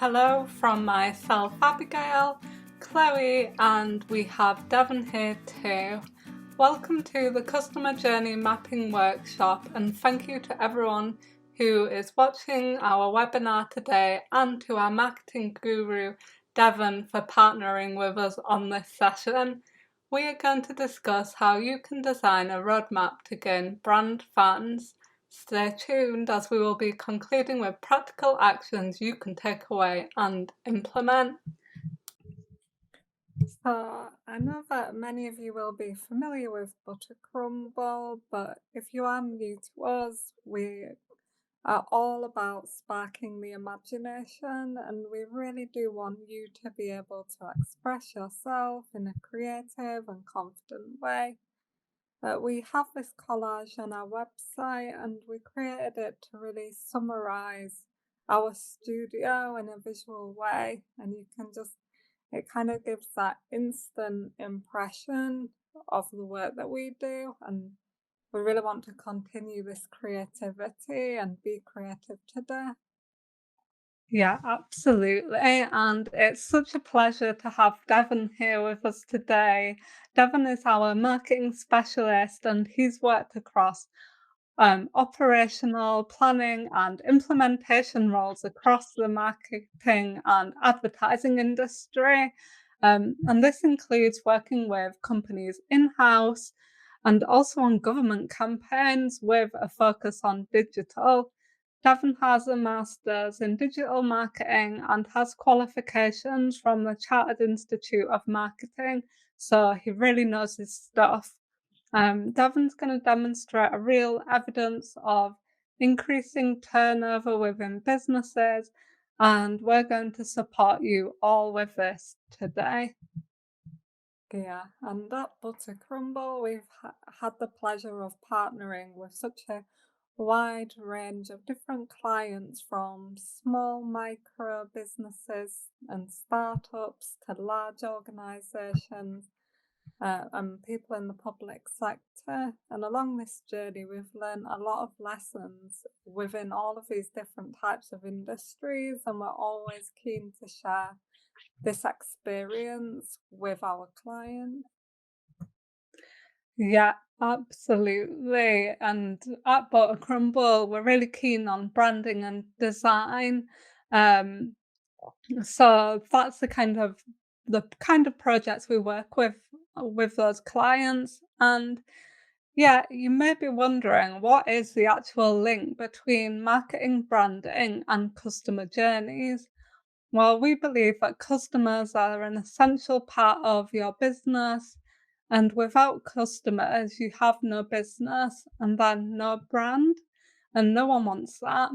Hello from myself, Abigail, Chloe, and we have Devon here too. Welcome to the Customer Journey Mapping Workshop, and thank you to everyone who is watching our webinar today and to our marketing guru, Devon, for partnering with us on this session. We are going to discuss how you can design a roadmap to gain brand fans. Stay tuned as we will be concluding with practical actions you can take away and implement. So I know that many of you will be familiar with Buttercrumble, but if you are new to us, we are all about sparking the imagination, and we really do want you to be able to express yourself in a creative and confident way. We have this collage on our website, and we created it to really summarize our studio in a visual way. And you can just, it kind of gives that instant impression of the work that we do. And we really want to continue this creativity and be creative today. Yeah, absolutely. And it's such a pleasure to have Devon here with us today. Devon is our marketing specialist, and he's worked across operational planning and implementation roles across the marketing and advertising industry. And this includes working with companies in-house and also on government campaigns with a focus on digital. Devon has a master's in digital marketing and has qualifications from the Chartered Institute of Marketing, so he really knows his stuff. Devon's going to demonstrate a real evidence of increasing turnover within businesses, and we're going to support you all with this today. Yeah, and at Buttercrumble, we've had the pleasure of partnering with such a wide range of different clients, from small micro businesses and startups to large organizations and people in the public sector. And along this journey, we've learned a lot of lessons within all of these different types of industries, and we're always keen to share this experience with our clients. Yeah, absolutely. And at Buttercrumble, we're really keen on branding and design. So that's the kind of projects we work with those clients. And yeah, you may be wondering, what is the actual link between marketing, branding, and customer journeys? Well, we believe that customers are an essential part of your business, and without customers, you have no business and then no brand, and no one wants that.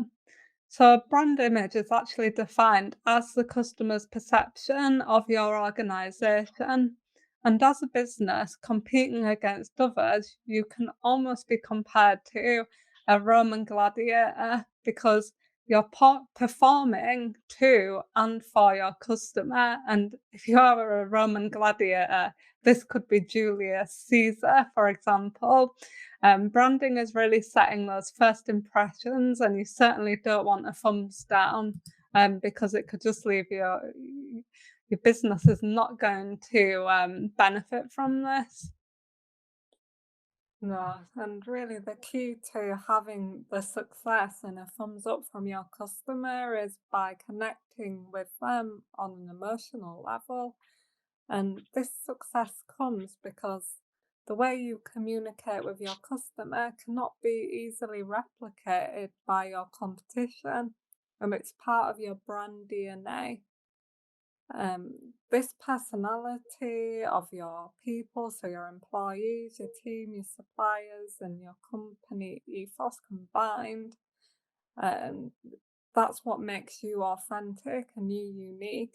So, a brand image is actually defined as the customer's perception of your organization. And as a business competing against others, you can almost be compared to a Roman gladiator, because you're performing to and for your customer. And if you are a Roman gladiator, this could be Julius Caesar, for example. Branding is really setting those first impressions, and you certainly don't want a thumbs down, because it could just leave your business is not going to benefit from this. No, and really the key to having the success and a thumbs up from your customer is by connecting with them on an emotional level. And this success comes because the way you communicate with your customer cannot be easily replicated by your competition, and it's part of your brand DNA. This personality of your people, so your employees, your team, your suppliers, and your company ethos combined, um, that's what makes you authentic and you unique.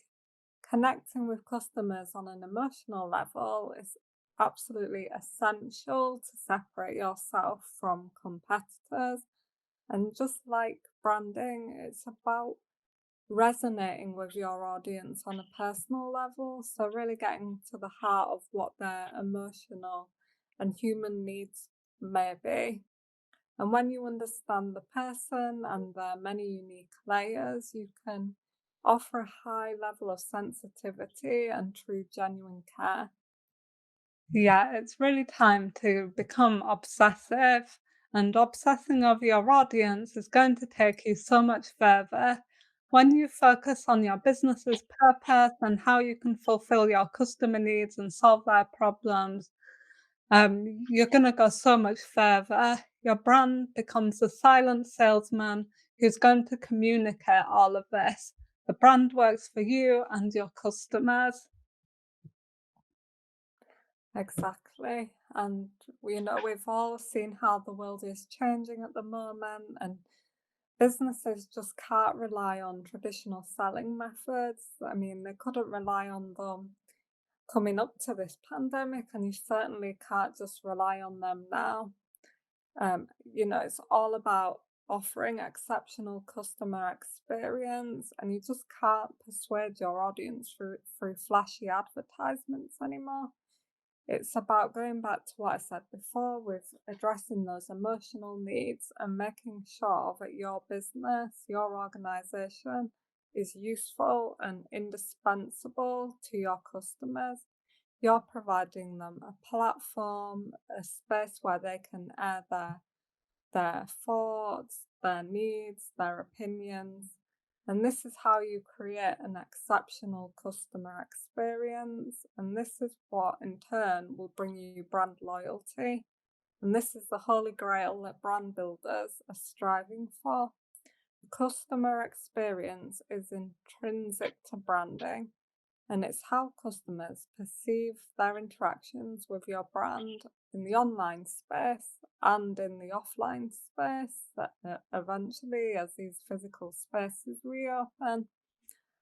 Connecting with customers on an emotional level is absolutely essential to separate yourself from competitors. And just like branding, it's about resonating with your audience on a personal level. So, really getting to the heart of what their emotional and human needs may be. And when you understand the person and their many unique layers, you can offer a high level of sensitivity and true genuine care. Yeah, it's really time to become obsessive, and obsessing over your audience is going to take you so much further. When you focus on your business's purpose and how you can fulfill your customer needs and solve their problems, you're going to go so much further. Your brand becomes the silent salesman who's going to communicate all of this. The brand works for you and your customers. Exactly. And we've all seen how the world is changing at the moment, and businesses just can't rely on traditional selling methods. I mean, they couldn't rely on them coming up to this pandemic, and you certainly can't just rely on them now. It's all about offering exceptional customer experience, and you just can't persuade your audience through flashy advertisements anymore. It's about going back to what I said before with addressing those emotional needs and making sure that your business, your organization is useful and indispensable to your customers. You're providing them a platform, a space where they can air their thoughts, their needs, their opinions. And this is how you create an exceptional customer experience. And this is what in turn will bring you brand loyalty. And this is the holy grail that brand builders are striving for. The customer experience is intrinsic to branding, and it's how customers perceive their interactions with your brand in the online space and in the offline space, eventually as these physical spaces reopen.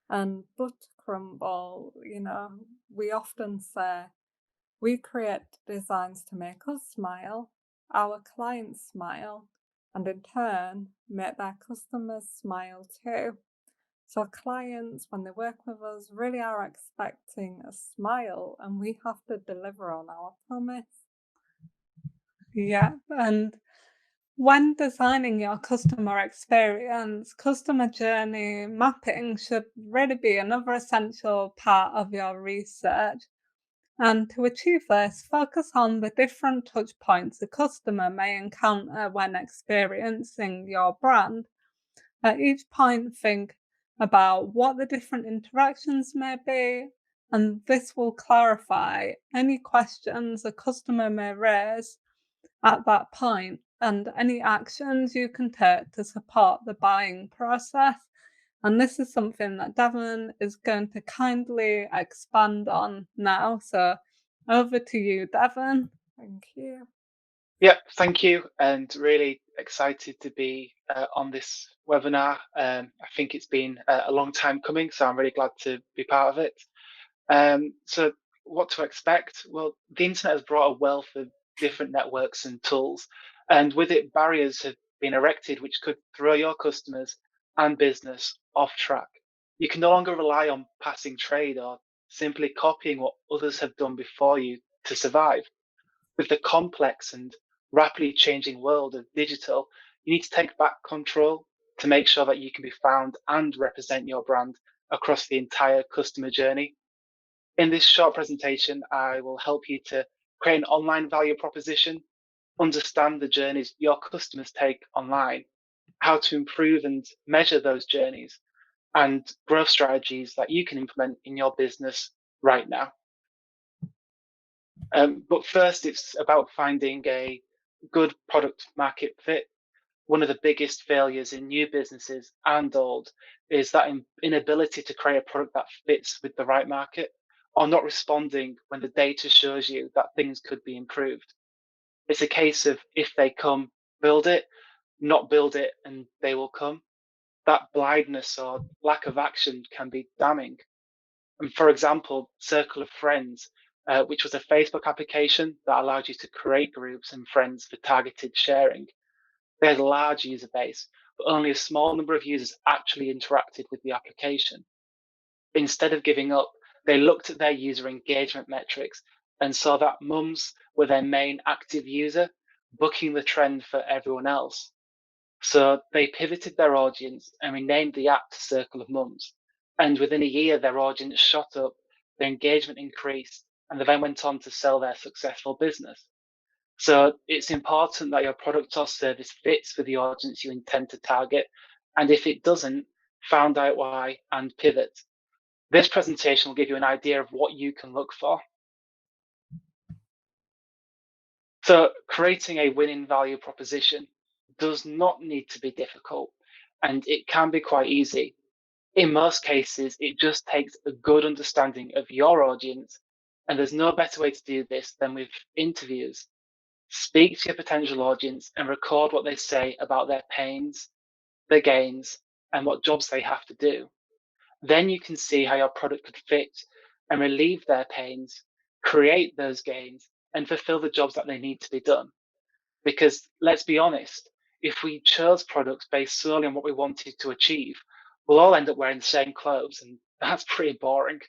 And Buttercrumble, we often say we create designs to make us smile, our clients smile, and in turn make their customers smile too. So clients, when they work with us, really are expecting a smile, and we have to deliver on our promise. Yeah, and when designing your customer experience, customer journey mapping should really be another essential part of your research. And to achieve this, focus on the different touch points a customer may encounter when experiencing your brand. At each point, think about what the different interactions may be, and this will clarify any questions a customer may raise at that point and any actions you can take to support the buying process. And this is something that Devon is going to kindly expand on now. So over to you, Devon. Thank you. Yeah, thank you, and really excited to be on this webinar. I think it's been a long time coming, so I'm really glad to be part of it. So what to expect? Well, the internet has brought a wealth of different networks and tools, and with it, barriers have been erected which could throw your customers and business off track. You can no longer rely on passing trade or simply copying what others have done before you to survive. With the complex and rapidly changing world of digital, you need to take back control to make sure that you can be found and represent your brand across the entire customer journey. In this short presentation, I will help you to create an online value proposition, understand the journeys your customers take online, how to improve and measure those journeys, and growth strategies that you can implement in your business right now. But first, it's about finding a good product market fit. One of the biggest failures in new businesses and old is that inability to create a product that fits with the right market, or not responding when the data shows you that things could be improved. It's a case of if they come, build it, not build it, and they will come. That blindness or lack of action can be damning. And for example, Circle of Friends, which was a Facebook application that allowed you to create groups and friends for targeted sharing. They had a large user base, but only a small number of users actually interacted with the application. Instead of giving up, they looked at their user engagement metrics and saw that mums were their main active user, booking the trend for everyone else. So they pivoted their audience and renamed the app to Circle of Mums. And within a year, their audience shot up, their engagement increased, and they then went on to sell their successful business. So it's important that your product or service fits with the audience you intend to target. And if it doesn't, find out why and pivot. This presentation will give you an idea of what you can look for. So creating a winning value proposition does not need to be difficult, and it can be quite easy. In most cases, it just takes a good understanding of your audience, and there's no better way to do this than with interviews. Speak to your potential audience and record what they say about their pains, their gains, and what jobs they have to do. Then you can see how your product could fit and relieve their pains, create those gains, and fulfill the jobs that they need to be done. Because let's be honest, if we chose products based solely on what we wanted to achieve, we'll all end up wearing the same clothes, and that's pretty boring.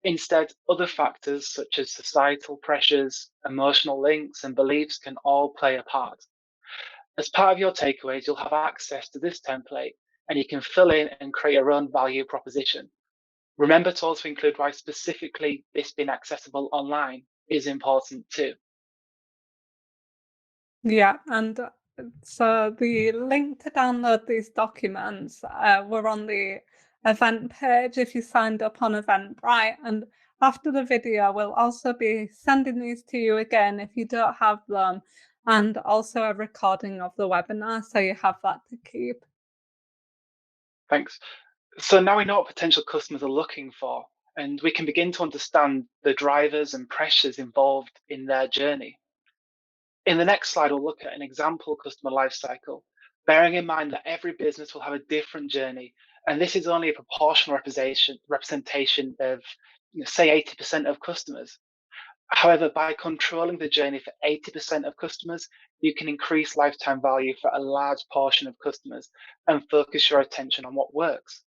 Instead, other factors such as societal pressures, emotional links, and beliefs can all play a part. As part of your takeaways, you'll have access to this template and you can fill in and create your own value proposition. Remember to also include why specifically this being accessible online is important too. Yeah, and so the link to download these documents were on the event page if you signed up on Eventbrite. And after the video, we'll also be sending these to you again if you don't have them, and also a recording of the webinar so you have that to keep. Thanks. So now we know what potential customers are looking for, and we can begin to understand the drivers and pressures involved in their journey. In the next slide, we'll look at an example customer lifecycle, bearing in mind that every business will have a different journey, and this is only a proportional representation of, say, 80% of customers. However, by controlling the journey for 80% of customers, you can increase lifetime value for a large portion of customers and focus your attention on what works.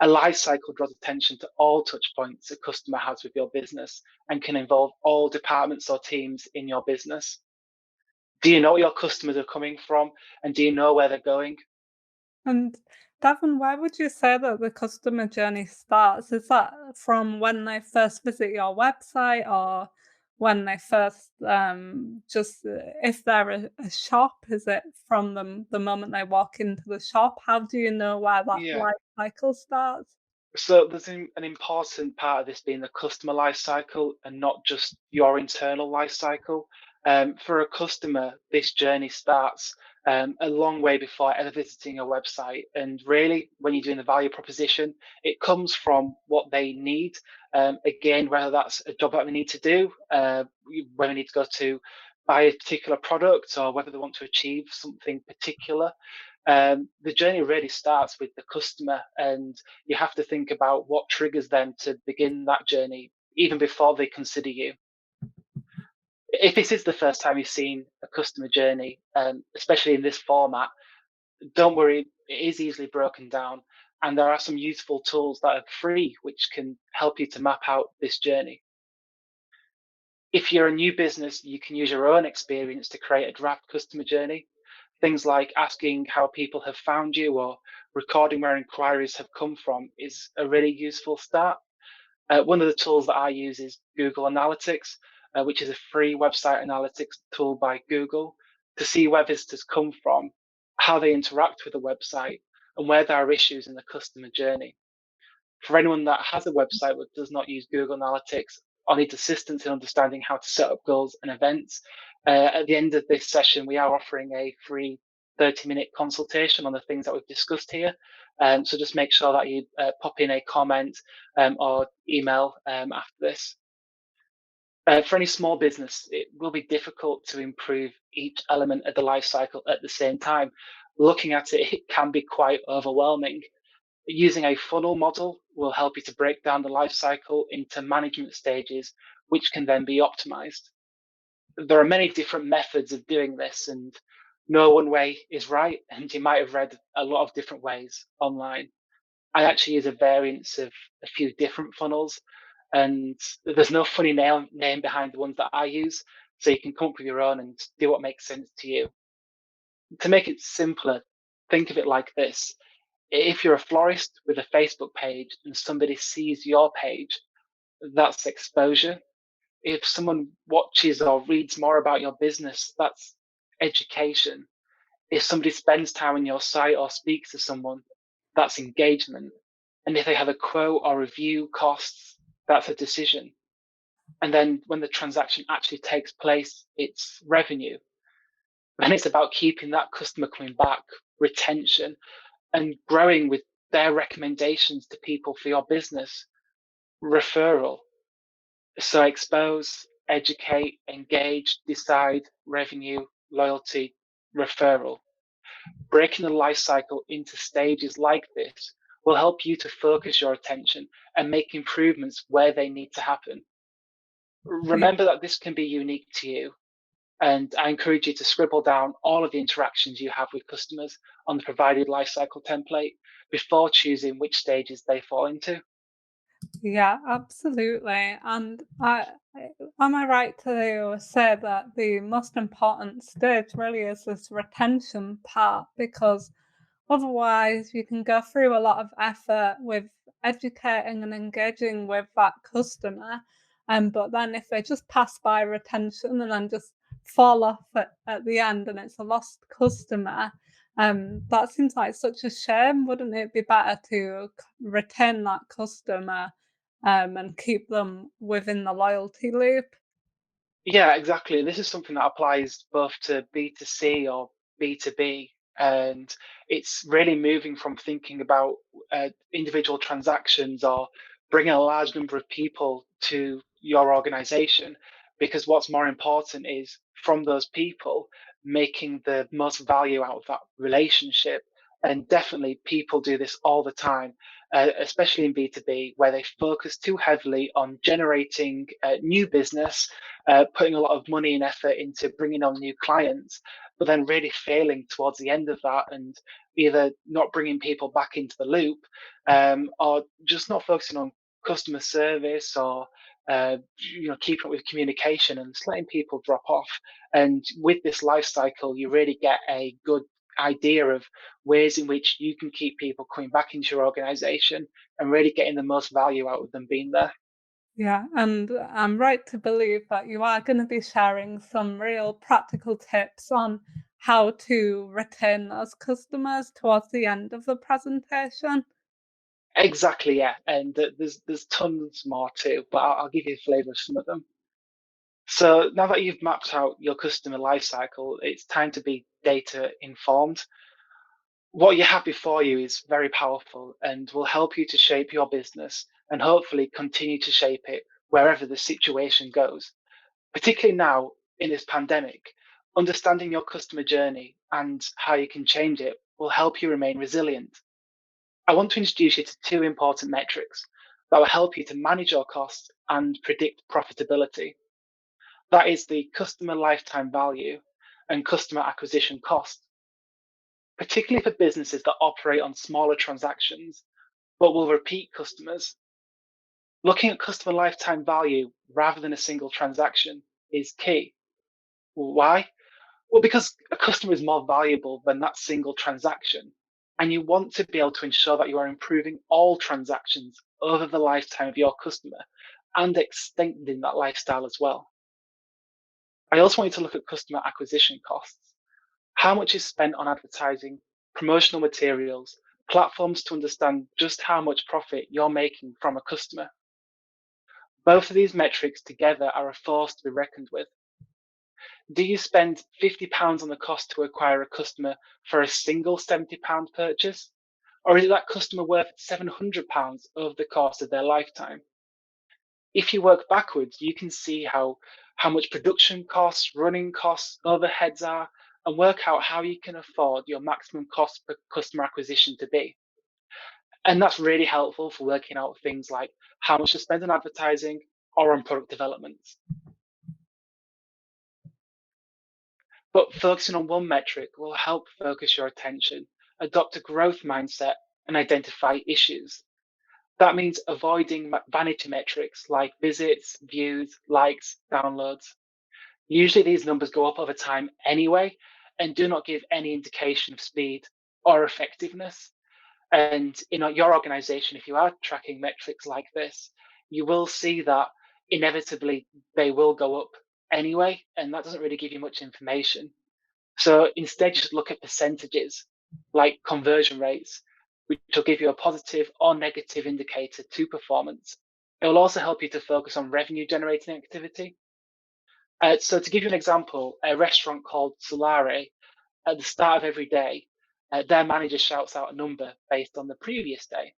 A life cycle draws attention to all touch points a customer has with your business and can involve all departments or teams in your business. Do you know where your customers are coming from, and do you know where they're going? And Devon, where would you say that the customer journey starts? Is that from when they first visit your website, or when they first just if they're a shop? Is it from the moment they walk into the shop? How do you know where that Yeah. life cycle starts? So there's an important part of this being the customer life cycle and not just your internal life cycle. For a customer, this journey starts a long way before ever visiting a website. And really, when you're doing the value proposition, it comes from what they need. Again, whether that's a job that we need to do, when we need to go to buy a particular product, or whether they want to achieve something particular. The journey really starts with the customer, and you have to think about what triggers them to begin that journey even before they consider you. If this is the first time you've seen a customer journey, especially in this format, don't worry, it is easily broken down. And there are some useful tools that are free which can help you to map out this journey. If you're a new business, you can use your own experience to create a draft customer journey. Things like asking how people have found you or recording where inquiries have come from is a really useful start. One of the tools that I use is Google Analytics, which is a free website analytics tool by Google to see where visitors come from, how they interact with the website, and where there are issues in the customer journey. For anyone that has a website but does not use Google Analytics or needs assistance in understanding how to set up goals and events, at the end of this session, we are offering a free 30-minute consultation on the things that we've discussed here. So just make sure that you pop in a comment or email after this. For any small business, it will be difficult to improve each element of the life cycle at the same time. Looking at it, it can be quite overwhelming. Using a funnel model will help you to break down the life cycle into management stages, which can then be optimized. There are many different methods of doing this, and no one way is right. And you might have read a lot of different ways online. I actually use a variance of a few different funnels, and there's no funny name behind the ones that I use. So you can come up with your own and do what makes sense to you. To make it simpler, think of it like this. If you're a florist with a Facebook page and somebody sees your page, that's exposure. If someone watches or reads more about your business, that's education. If somebody spends time on your site or speaks to someone, that's engagement. And if they have a quote or review costs, that's a decision. And then when the transaction actually takes place, it's revenue. And it's about keeping that customer coming back, retention, and growing with their recommendations to people for your business, referral. So expose, educate, engage, decide, revenue, loyalty, referral. Breaking the life cycle into stages like this will help you to focus your attention and make improvements where they need to happen. Yeah. Remember that this can be unique to you. And I encourage you to scribble down all of the interactions you have with customers on the provided lifecycle template before choosing which stages they fall into. Yeah, absolutely. And am I right to say that the most important stage really is this retention part? Because otherwise, you can go through a lot of effort with educating and engaging with that customer. But then if they just pass by retention and then just fall off at the end and it's a lost customer, that seems like such a shame. Wouldn't it be better to retain that customer and keep them within the loyalty loop? Yeah, exactly. This is something that applies both to B2C or B2B. And it's really moving from thinking about individual transactions or bringing a large number of people to your organization, because what's more important is from those people making the most value out of that relationship. And definitely people do this all the time, especially in B2B, where they focus too heavily on generating new business, putting a lot of money and effort into bringing on new clients, but then really failing towards the end of that and either not bringing people back into the loop, or just not focusing on customer service or keeping up with communication and just letting people drop off. And with this life cycle, you really get a good idea of ways in which you can keep people coming back into your organization and really getting the most value out of them being there. Yeah, and I'm right to believe that you are going to be sharing some real practical tips on how to retain those customers towards the end of the presentation. Exactly, yeah, and there's tons more too, but I'll give you a flavour of some of them. So now that you've mapped out your customer lifecycle, it's time to be data informed. What you have before you is very powerful and will help you to shape your business and hopefully continue to shape it wherever the situation goes. Particularly now in this pandemic, understanding your customer journey and how you can change it will help you remain resilient. I want to introduce you to two important metrics that will help you to manage your costs and predict profitability. That is the customer lifetime value and customer acquisition cost, particularly for businesses that operate on smaller transactions but will repeat customers. Looking at customer lifetime value rather than a single transaction is key. Why? Well, because a customer is more valuable than that single transaction. And you want to be able to ensure that you are improving all transactions over the lifetime of your customer and extending that lifestyle as well. I also want you to look at customer acquisition costs. How much is spent on advertising, promotional materials, platforms to understand just how much profit you're making from a customer. Both of these metrics together are a force to be reckoned with. Do you spend £50 on the cost to acquire a customer for a single £70 purchase? Or is that customer worth £700 over the course of their lifetime? If you work backwards, you can see how much production costs, running costs, overheads are, and work out how you can afford your maximum cost per customer acquisition to be. And that's really helpful for working out things like how much to spend on advertising or on product development. But focusing on one metric will help focus your attention, adopt a growth mindset, and identify issues. That means avoiding vanity metrics like visits, views, likes, downloads. Usually these numbers go up over time anyway and do not give any indication of speed or effectiveness. And in your organization, if you are tracking metrics like this, you will see that inevitably they will go up anyway, and that doesn't really give you much information. So instead, just look at percentages like conversion rates, which will give you a positive or negative indicator to performance. It will also help you to focus on revenue generating activity. So to give you an example, a restaurant called Solare, at the start of every day, their manager shouts out a number based on the previous day.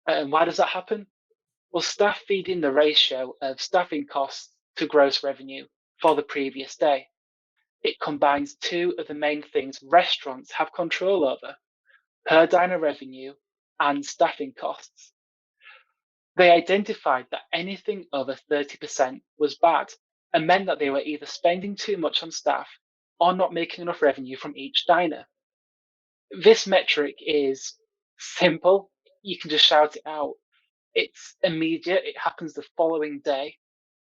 And why does that happen? Well, staff feed in the ratio of staffing costs to gross revenue for the previous day. It combines two of the main things restaurants have control over: per diner revenue and staffing costs. They identified that anything over 30% was bad and meant that they were either spending too much on staff or not making enough revenue from each diner. This metric is simple. You can just shout it out. It's immediate. It happens the following day.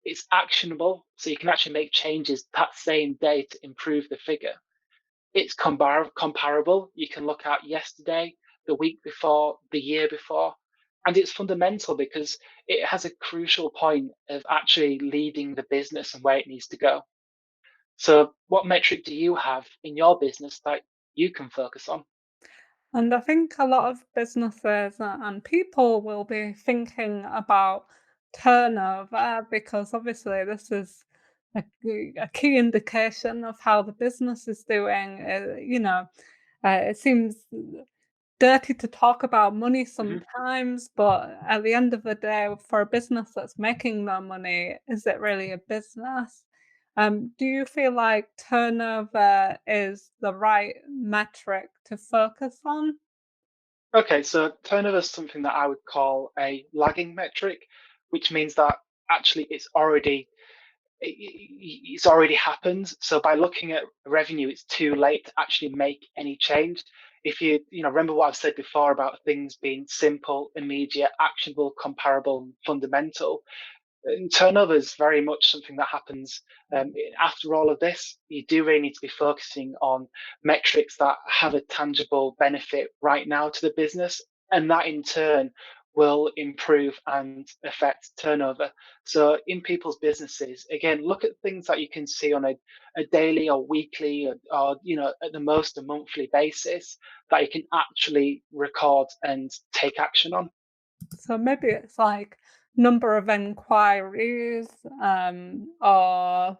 It's actionable, so you can actually make changes that same day to improve the figure. It's comparable. You can look at yesterday, the week before, the year before. And it's fundamental because it has a crucial point of actually leading the business and where it needs to go. So, what metric do you have in your business that you can focus on? And I think a lot of businesses and people will be thinking about turnover because obviously this is a key indication of how the business is doing. It seems dirty to talk about money Mhm. sometimes, but at the end of the day, for a business that's making no money, is it really a business? Do you feel like turnover is the right metric to focus on? Okay, so turnover is something that I would call a lagging metric, which means that actually it's already happened. So by looking at revenue, it's too late to actually make any change. If you remember what I've said before about things being simple, immediate, actionable, comparable, and fundamental, and turnover is very much something that happens after all of this. You do really need to be focusing on metrics that have a tangible benefit right now to the business, and that in turn will improve and affect turnover. So in people's businesses, again, look at things that you can see on a daily or weekly or at the most a monthly basis that you can actually record and take action on. So maybe it's like number of enquiries, or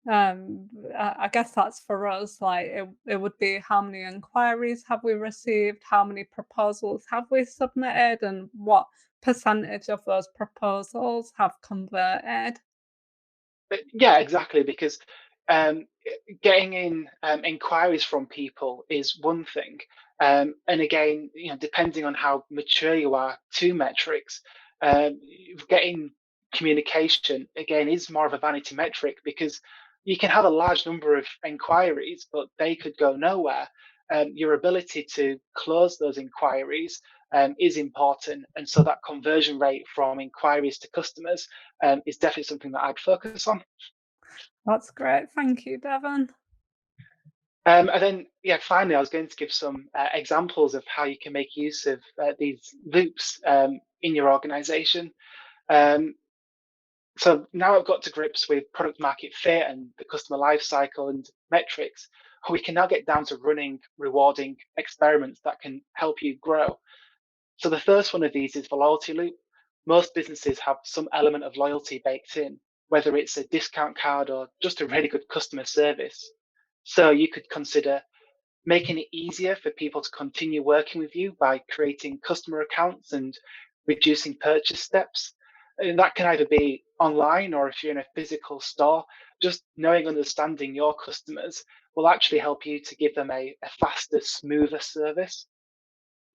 I guess that's for us. Like it would be how many inquiries have we received, how many proposals have we submitted, and what percentage of those proposals have converted. Yeah, exactly. Because um, getting in inquiries from people is one thing, and again, depending on how mature you are to metrics, um, getting communication again is more of a vanity metric because you can have a large number of inquiries, but they could go nowhere. Your ability to close those inquiries is important, and so that conversion rate from inquiries to customers is definitely something that I'd focus on. That's great. Thank you, Devon. And then, yeah, finally, I was going to give some examples of how you can make use of these loops in your organization. Um, so now I've got to grips with product market fit and the customer lifecycle and metrics. We can now get down to running rewarding experiments that can help you grow. So the first one of these is the loyalty loop. Most businesses have some element of loyalty baked in, whether it's a discount card or just a really good customer service. So you could consider making it easier for people to continue working with you by creating customer accounts and reducing purchase steps. And that can either be online or if you're in a physical store, just knowing, understanding your customers will actually help you to give them a faster, smoother service.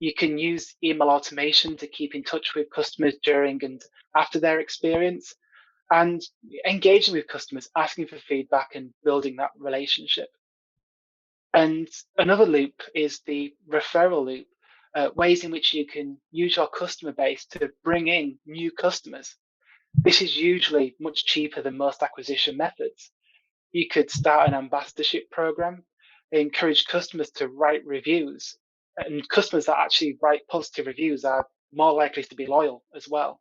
You can use email automation to keep in touch with customers during and after their experience, and engaging with customers, asking for feedback and building that relationship. And another loop is the referral loop, ways in which you can use your customer base to bring in new customers. This is usually much cheaper than most acquisition methods. You could start an ambassadorship program, encourage customers to write reviews, And customers that actually write positive reviews are more likely to be loyal as well.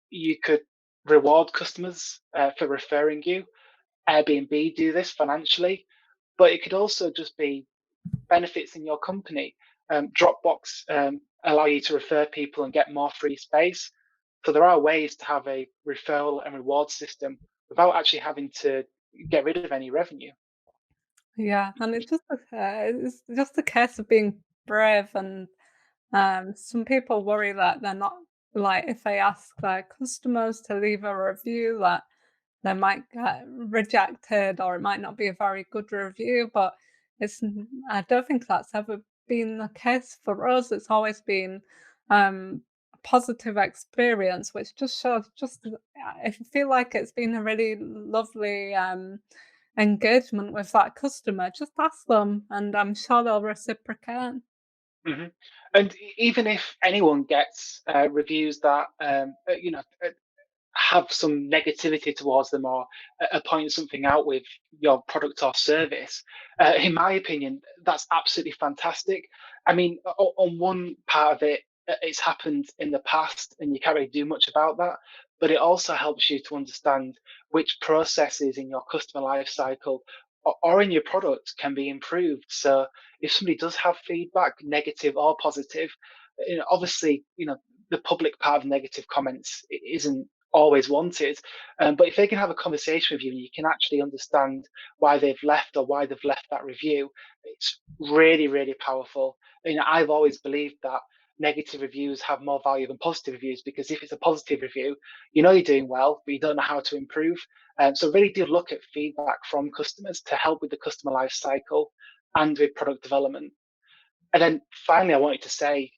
You could reward customers for referring you. Airbnb do this financially, but it could also just be benefits in your company. Dropbox allow you to refer people and get more free space. So there are ways to have a referral and reward system without actually having to get rid of any revenue. Yeah, and it's just a case of being brave, and some people worry that they're not, like, if they ask their customers to leave a review, that they might get rejected or it might not be a very good review, but I don't think that's ever been the case for us. It's always been a positive experience, which just shows I feel like it's been a really lovely engagement with that customer. Just ask them and I'm sure they'll reciprocate. hmm And even if anyone gets reviews that have some negativity towards them or point something out with your product or service, in my opinion, that's absolutely fantastic. I mean, on one part of it, it's happened in the past and you can't really do much about that. But it also helps you to understand which processes in your customer life cycle or in your product can be improved. So if somebody does have feedback, negative or positive, obviously, the public part of negative comments isn't always wanted. But if they can have a conversation with you and you can actually understand why they've left or why they've left that review, it's really, really powerful. I've always believed that negative reviews have more value than positive reviews because if it's a positive review, you're doing well, but you don't know how to improve. So really do look at feedback from customers to help with the customer life cycle and with product development. And then finally, I wanted to say,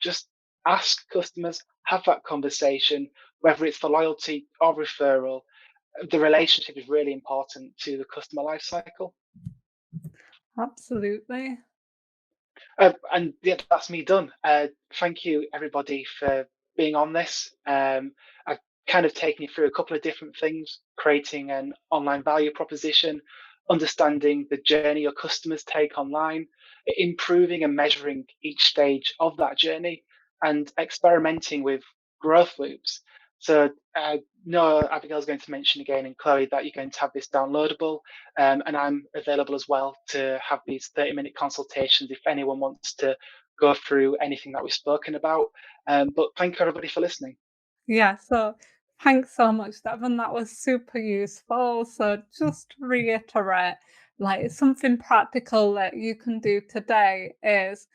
just ask customers, have that conversation, whether it's for loyalty or referral. The relationship is really important to the customer life cycle. Absolutely. And yeah, that's me done. Thank you, everybody, for being on this. I've kind of taken you through a couple of different things, creating an online value proposition, understanding the journey your customers take online, improving and measuring each stage of that journey, and experimenting with growth loops. So, no, Abigail's going to mention again, and Chloe, that you're going to have this downloadable. And I'm available as well to have these 30-minute consultations if anyone wants to go through anything that we've spoken about. But thank you, everybody, for listening. Yeah, so thanks so much, Devon. That was super useful. So just to reiterate, like something practical that you can do today is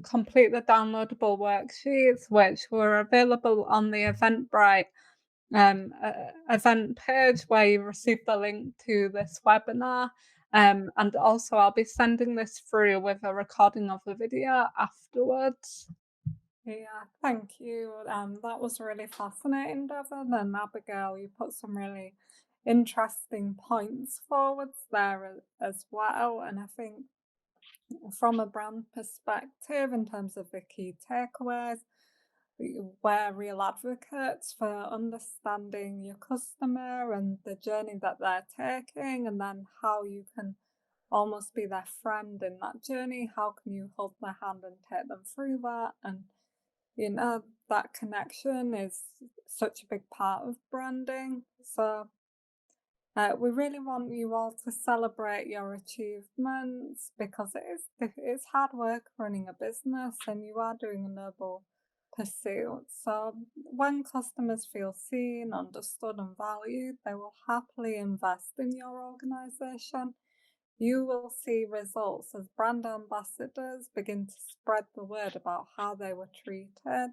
complete the downloadable worksheets, which were available on the Eventbrite event page where you receive the link to this webinar. And also I'll be sending this through with a recording of the video afterwards. Yeah, thank you. That was really fascinating, Devon. And Abigail, you put some really interesting points forwards there as well. And I think from a brand perspective, in terms of the key takeaways, we're real advocates for understanding your customer and the journey that they're taking, and then how you can almost be their friend in that journey. How can you hold their hand and take them through that? And that connection is such a big part of branding. So we really want you all to celebrate your achievements because it's hard work running a business and you are doing a noble pursuit. So when customers feel seen, understood, and valued, they will happily invest in your organization. You will see results as brand ambassadors begin to spread the word about how they were treated.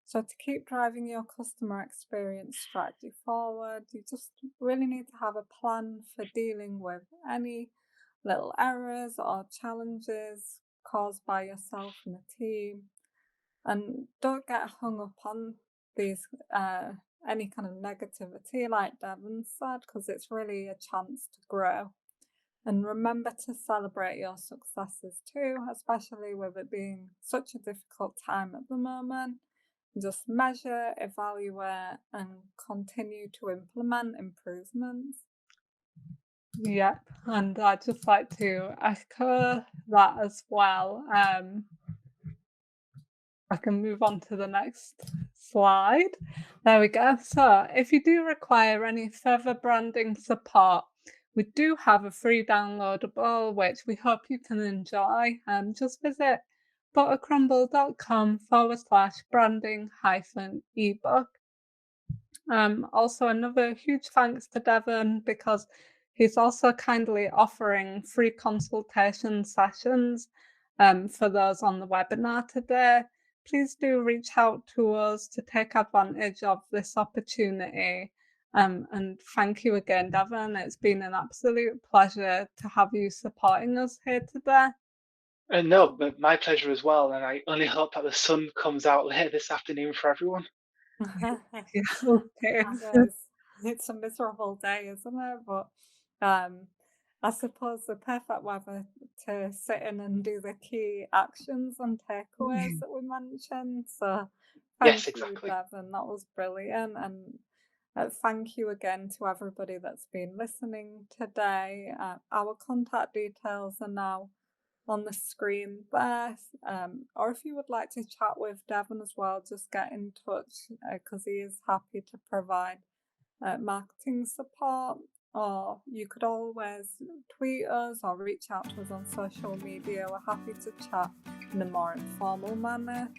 So to keep driving your customer experience strategy forward, you just really need to have a plan for dealing with any little errors or challenges caused by yourself and the team. And don't get hung up on these any kind of negativity, like Devon said, because it's really a chance to grow. And remember to celebrate your successes too, especially with it being such a difficult time at the moment. Just measure, evaluate, and continue to implement improvements. Yep, and I'd just like to echo that as well. I can move on to the next slide. There we go. So, if you do require any further branding support, we do have a free downloadable, which we hope you can enjoy. Just visit buttercrumble.com/branding hyphen ebook. Also, another huge thanks to Devon because he's also kindly offering free consultation sessions for those on the webinar today. Please do reach out to us to take advantage of this opportunity. And thank you again, Devon. It's been an absolute pleasure to have you supporting us here today. And no, but my pleasure as well. And I only hope that the sun comes out later this afternoon for everyone. Yeah, okay. It is. It's a miserable day, isn't it? But um, I suppose the perfect weather to sit in and do the key actions and takeaways that we mentioned. So Yes, thank you, exactly. Devon. That was brilliant. And thank you again to everybody that's been listening today. Our contact details are now on the screen there. Or if you would like to chat with Devon as well, just get in touch because he is happy to provide marketing support. Or you could always tweet us or reach out to us on social media. We're happy to chat in a more informal manner.